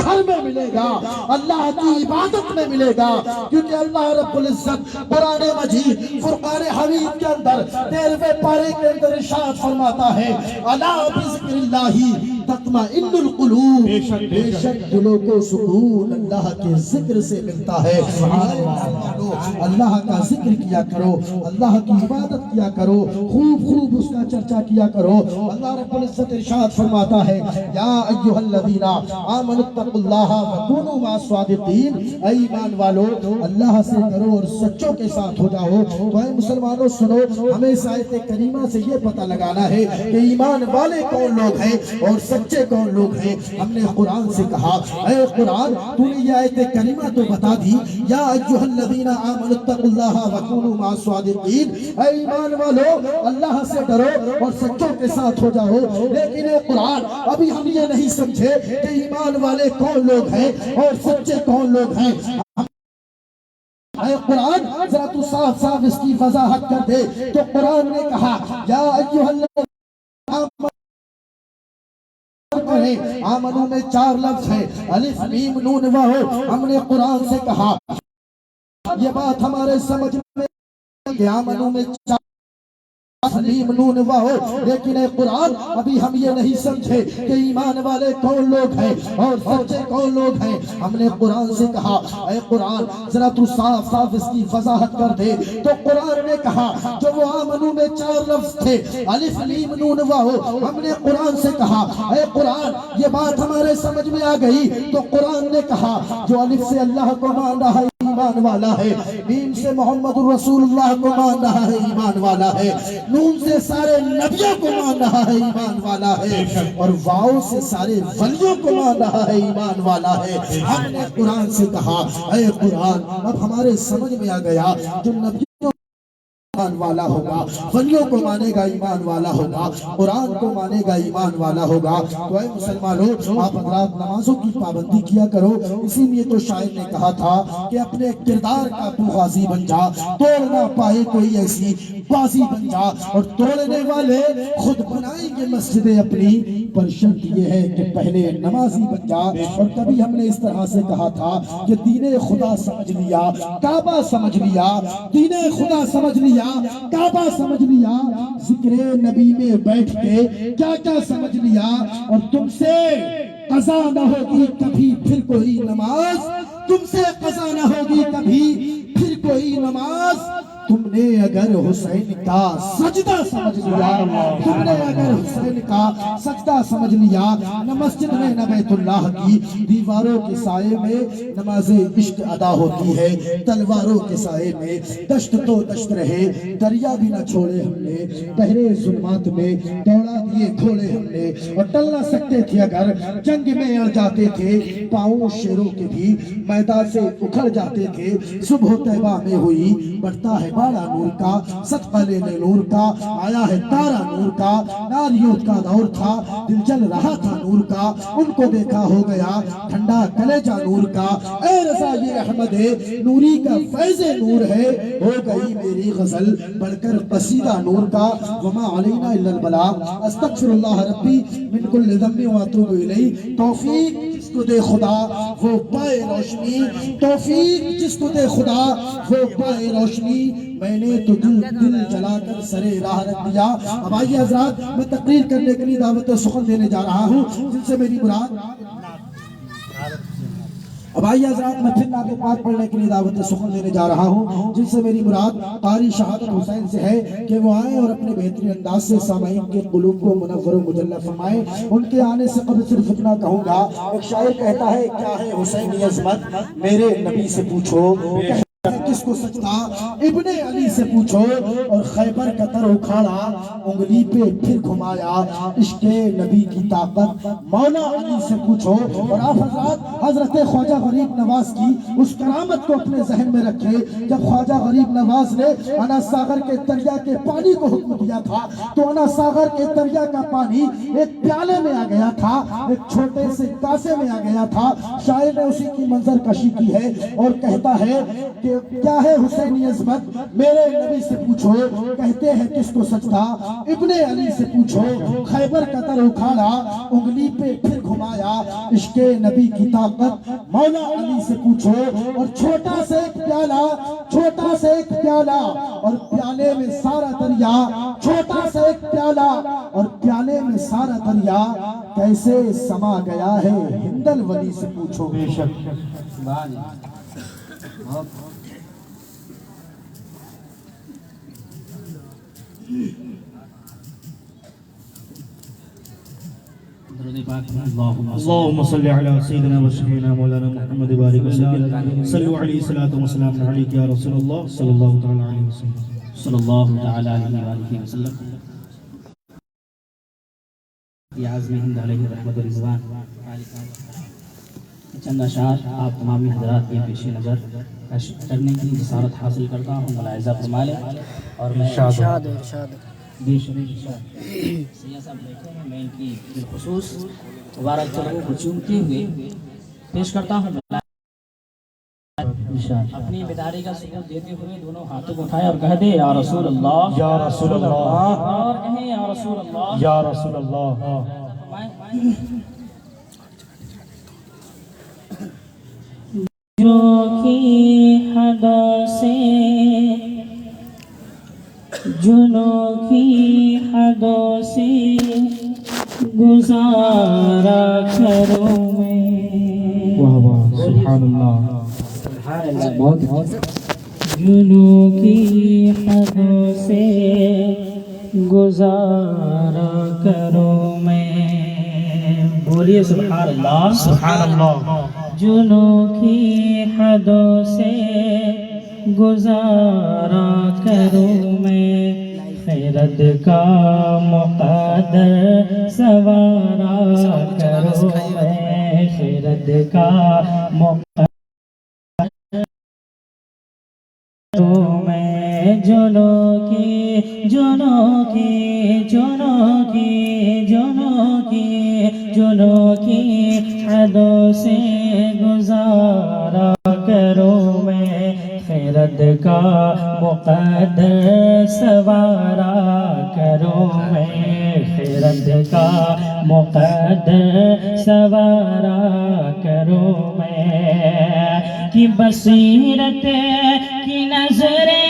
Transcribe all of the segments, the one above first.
گھر میں ملے گا، اللہ کی عبادت میں ملے گا، کیونکہ اللہ رب العزت قرآن مجید فرقان حمید کے اندر 13ویں پارے کے اندر ارشاد فرماتا ہے الا بذکر اللہ تطمئن القلوب، بے شک دلوں کو سکون اللہ کے ذکر سے ملتا ہے۔ اللہ کا ذکر کیا کرو، اللہ کی عبادت کیا کرو، خوب خوب اس کا چرچا کیا کرو۔ اللہ رب العزت ارشاد فرماتا ہے یا ایھا الذین آمنوا اتقوا اللہ وکونوا مع الصادقین، اے ایمان والو اللہ سے ڈرو اور سچوں کے ساتھ ہو جاؤ۔ تو اے مسلمانوں سنو، ہمیں اس آیت کریمہ سے یہ پتہ لگانا ہے کہ ایمان والے کون لوگ ہیں اور سچے کون لوگ ہیں۔ ہم نے قرآن سے کہا اے قرآن تو نے یہ آیت کریمہ تو بتا دی، یا ایھا الذین آمنوا اتقوا اللہ وکونوا مع الصادقین، اے ایمان والو اللہ سے ڈرو اور سچوں کے ساتھ ہو جاؤ، لیکن اے قرآن ابھی ہم یہ نہیں سمجھے کہ ایمان والے کون لوگ ہیں اور سچے کون لوگ ہیں۔ اے قرآن ذرا تو صاف صاف اس کی وضاحت کر دے۔ تو قرآن نے کہا یا ایھا الذین آمنو میں 4 لفظ ہیں، الف میم نون واو۔ ہم نے قرآن سے کہا یہ بات ہمارے سمجھ میں کہ آمنو میں 4 میم نون واو، لیکن اے قرآن ابھی ہم یہ نہیں سمجھے کہ ایمان والے کون لوگ ہیں اور سچے کون لوگ ہیں۔ ہم نے قرآن سے کہا اے قرآن ذرا تو صاف صاف اس کی وضاحت کر دے۔ تو قرآن نے کہا جو وہ آمنو میں 4 لفظ تھے الف میم نون واو، ہم نے قرآن سے کہا اے قرآن یہ بات ہمارے سمجھ میں آ گئی۔ تو قرآن نے کہا جو الف سے اللہ کو مان رہا ہے ایمان والا ہے، میم سے محمد رسول اللہ کو مان رہا ہے ایمان والا ہے، نون سے سارے نبیوں کو مان رہا ہے ایمان والا ہے، اور واؤ سے سارے ولیوں کو مان رہا ہے ایمان والا ہے۔ ہم نے قرآن سے کہا اے قرآن اب ہمارے سمجھ میں آ گیا جو نبیوں ایمان والا ہوگا، ولیوں کو مانے گا ایمان والا ہوگا، قرآن کو مانے گا ایمان والا ہوگا۔ تو اے مسلمانوں آپ حضرات نمازوں کی پابندی کیا کرو، اسی لیے تو شاعر نے کہا تھا کہ اپنے کردار کا تو غازی بن جا، توڑ نہ پائے کوئی ایسی بازی بن جا، اور توڑنے والے خود بنائیں گے مسجدیں اپنی، پر شرط یہ ہے کہ پہلے نمازی بن جا۔ اور کبھی ہم نے اس طرح سے کہا تھا کہ دین خدا سمجھ لیا، کعبہ سمجھ لیا، دین خدا سمجھ لیا، کعبہ سمجھ لیا، ذکر نبی میں بیٹھ کے کیا کیا سمجھ لیا، اور تم سے قضا نہ ہوگی کبھی پھر کوئی نماز، تم سے قضا نہ ہوگی کبھی پھر کوئی نماز۔ تم نے اگر حسین کا سجدہ سمجھ لیا، تم نے اگر حسین کا سجدہ سمجھ لیا، نہ مسجد میں نہ بیت اللہ کی دیواروں کے سائے میں نماز عشق ادا ہوتی ہے، تلواروں کے سائے میں دشت تو دشت رہے، دریا بھی نہ چھوڑے ہم نے، بحر ظلمات میں دوڑا دیے گھوڑے ہم نے، اور ٹل نہ سکتے تھے اگر جنگ میں اڑ جاتے تھے، پاؤں شیروں کے بھی میدان سے اکھڑ جاتے تھے۔ صبح طیبہ میں ہوئی بڑھتا ہے بارہ نور کا، صدقہ لینے نور کا، آیا ہے تارا نور کا، ناریوت کا دور تھا، دل جل رہا تھا نور کا، ان کو دیکھا ہو گیا ٹھنڈا کلیجہ نور کا، اے رضا یہ احمد نوری کا فیض نور ہے، ہو گئی میری غزل بڑھ کر قصیدہ نور کا، وما علینا الا البلاغ، استغفر اللہ ربی من کل ذنب واتوب الیہ۔ توفیق جس کو دے خدا وہ پائے روشنی، توفیق جس کو دے خدا وہ پائے روشنی، میں نے تو دل جلا کر سرے راہ رکھ دیا۔ اب آئیے حضرات میں تقریر کرنے کے لیے دعوت سخن دینے جا رہا ہوں، جن سے میری مراد اب آئیے حضرات میں پھر نعت پاک پڑھنے کے لیے دعوت سخن دینے جا رہا ہوں، جن سے میری مراد قاری شہادت حسین سے ہے کہ وہ آئیں اور اپنے بہترین انداز سے سامعین کے قلوب کو منور و مجلہ فرمائیں۔ ان کے آنے سے قبل صرف اتنا کہوں گا، ایک شاعر کہتا ہے کیا ہے حسینی عظمت میرے نبی سے پوچھو، کس کو سجدہ ابن علی سے پوچھو، اور خیبر کا تر اکھاڑا انگلی پہ پھر گھمایا، عشق نبی کی طاقت مولا علی سے پوچھو۔ اور آپ حضرات حضرت خواجہ غریب نواز کی اس کرامت کو اپنے ذہن میں رکھیں، جب خواجہ غریب نواز نے انا ساغر کے دریا کے پانی کو حکم دیا تھا تو انا ساغر کے دریا کا پانی ایک پیالے میں آ گیا تھا، ایک چھوٹے سے کاسے میں آ گیا تھا۔ شاعر نے اسی کی منظر کشی کی ہے اور کہتا ہے کہ کیا ہے حسینی عظمت میرے نبی سے پوچھو، کہتے ہیں کس کو سچ تھا؟ ابن علی سے پوچھو، خیبر کا تر اکھاڑا انگلی پہ پھر گھمایا، عشق نبی کی طاقت مولا علی سے پوچھو، اور چھوٹا سے ایک پیالہ، چھوٹا سے ایک پیالہ اور پیالے میں سارا دریا، چھوٹا سے ایک پیالہ اور پیالے میں سارا دریا کیسے سما گیا ہے ہندل ولی سے پوچھو۔ بے شک اللهم صل على سيدنا وشفيعنا مولانا محمد وبارك وسلم صلوا عليه صلاة وسلام عليك يا رسول الله صلى الله تعالى عليه وسلم صلی اللہ تعالی علیہ وآلہ وسلم۔ یا عظم ہند علیہ رحمت و رضوان، چند اشعار آپ تمامی حضرات کے پیش نظر کرنے کی جسارت حاصل کرتا ہوں، ملاحظہ فرما لیں۔ اور میں ارشاد بے شمیر ارشاد سیاہ صاحب بیٹھے ہیں، میں ان کی بالخصوص مبارک چلوں کو چومتے ہوئے پیش کرتا ہوں۔ اپنی بیداری کا ثبوت دیتے ہوئے دونوں ہاتھوں کو اٹھائے اور کہہ دے یا رسول اللہ، یا رسول اللہ، اور کہیں یا رسول اللہ، یا رسول اللہ۔ جو کی حدوں سے، جنوں کی حدوں سے گزارا کروں میں، واہ واہ سبحان اللہ، جنوں کی حدوں سے گزارا کروں میں، بولیے سبحان اللہ، سبحان اللہ۔ جنوں کی حدوں سے گزارا کروں میں، خیرت کا مقدر سوارا کروں میں، خیرت کا مقدر میں، جنوں کی جنوں کی جنوں کی جنوں کی جنوں کی حدوں سے گزارا کروں میں، خیرت کا مقدر سوارا کروں میں، خیرت کا مقدر سوارا کروں میں، کہ بصیرت کی نظریں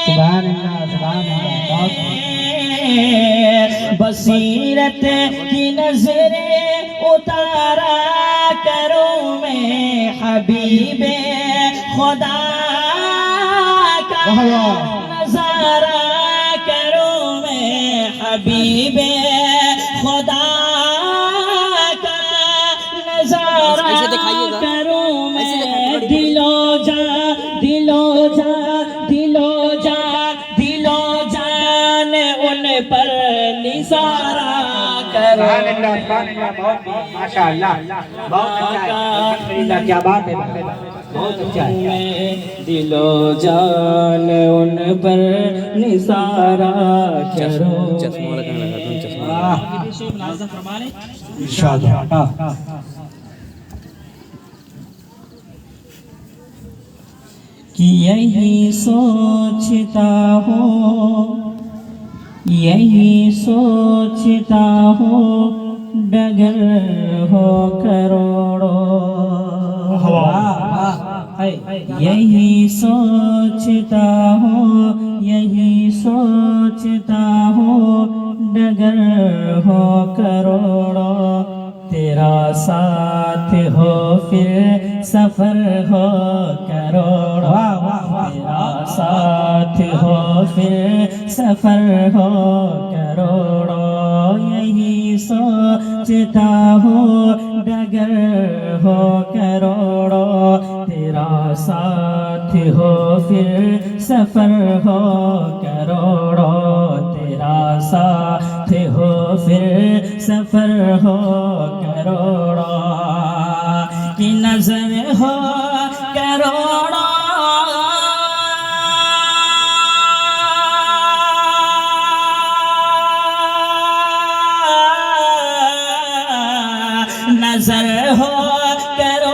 سبحان اللہ سبحان اللہ، بصیرت کی نظریں اتارا کروں میں، حبیب خدا کا نظارہ کروں میں، حبیب خدا کا نظارہ کروں میں، دلو جا دلو جا دلو جا دلو جان ان پر نثارا کروں، ماشاء اللہ، بہت اچھا ہے، کیا بات ہے، بہت اچھا ہے۔ دل و جان ان پر نثارا کروں کہ یہی سوچتا ہوں، یہی سوچتا ہوں ڈگر ہو کروڑوں، یہی سوچتا ہوں، یہی سوچتا ہوں ڈگر ہو کروڑوں، تیرا ساتھ ہو پھر سفر ہو کروڑوں، تیرا ساتھ ہو پھر سفر ہو کروڑوں، یہی سوچتا ہوں ڈگر ہو کروڑوں، تیرا ساتھ ہو پھر سفر ہو کروڑوں، تیرا ساتھ ہو پھر سفر ہو کروڑوں، کی نظر ہو کروڑوں، نظر ہو کرو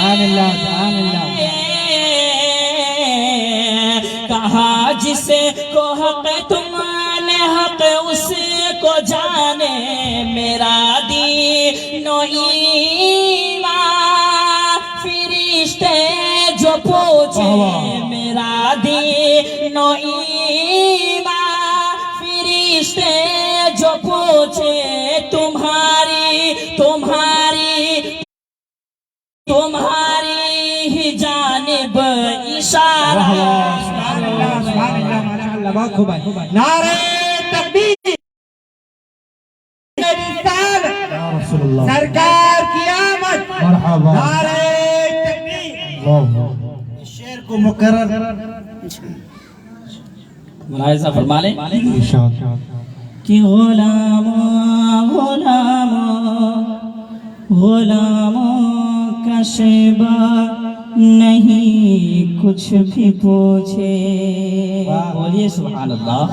سبحان اللہ سبحان اللہ کہا جسے کو حق تم نے حق اس کو جانے میرا دین و ایمان فرشتے جو پوچھے میرا دین و ایمان فرشتے جو پوچھے تمہاری ہی جانب اشارہ سبحان اللہ ماشاءاللہ بہت خوب ہے نعرہ تکبیر سرکار کی آمد نعرہ تکبیر شعر کو مقرر ملاحظہ فرما لیں کہ غلاموں کا شیبہ نہیں کچھ بھی پوچھے بولیے سبحان اللہ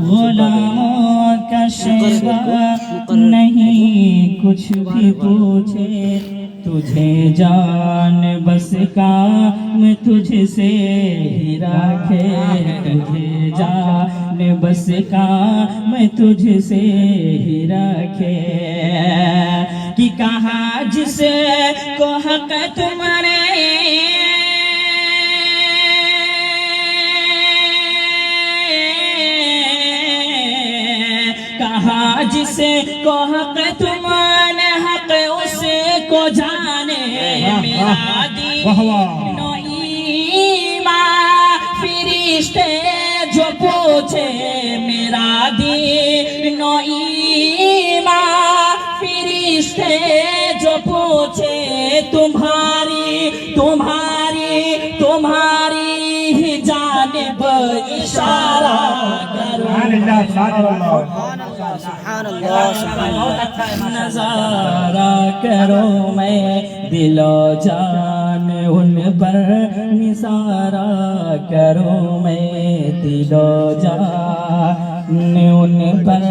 غلاموں کا شیبہ نہیں کچھ بھی پوچھے تجھے جان بس کام تجھ سے ہی رکھے تجھے جان بس کام تجھ سے ہی رکھے کہ کہاں جس کو حق تمہارے کہاں جس کو حق تم نے حق اس کو جانے میرا دین و ایمان فرشتے جو پوچھے میرا دین و ایمان فرشتے جو پوچھے تمہاری ہی جانب اشارہ کرو نظارہ کرو میں دل و جان ان پر نثارہ کرو میں دل و جان ان پر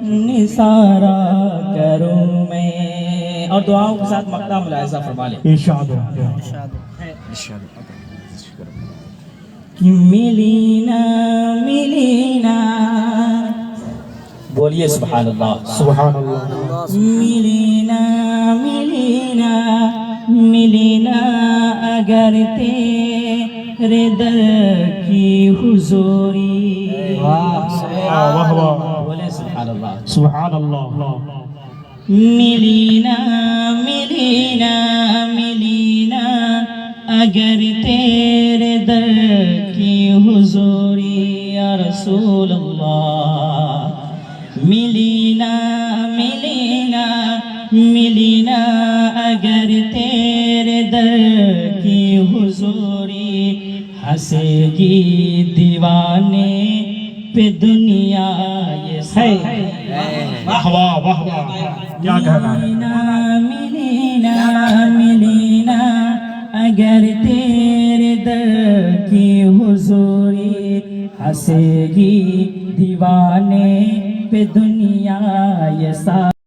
نثارہ کرو میں اور دعاؤں کے ساتھ مقطع ملاحظہ فرما لیں کہ ملینا بولیے سبحان اللہ ملینا اگر تیرے در کی حضوری بولے سبحان اللہ ملینا اگر تیرے در کی حضوری یا رسول اللہ ملینا اگر تیرے در کی حضوری ہنسے گی دیوانے پہ دنیا یہ سب کیا کہنا ملینا اگر تیرے در کی حضوری ہنسے گی دیوانے پہ دنیا یہ سب